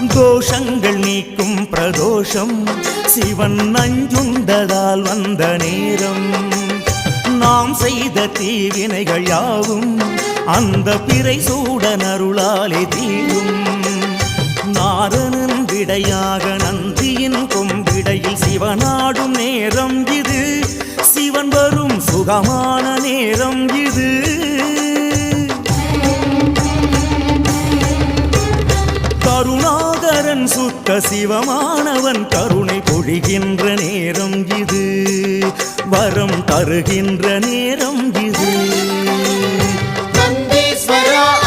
தோஷங்கள் நீக்கும் பிரதோஷம் சிவன் நஞ்சுண்டதால் வந்த நேரம். நாம் செய்த தீவினைகள் யாவும் அந்த பிறை சூடன் அருளாலே தீரும். நாரணன் விடையாக நந்தியின் கொம்பிடையில் சிவனாடும் நேரம் இது. சிவன் வரும் சுகமான நேரம் இது. கருணாகரன் சுத்த சிவமானவன் கருணை பொழிகின்ற நேரம் இது. வரம் தருகின்ற நேரம் இது. நந்தீஸ்வரா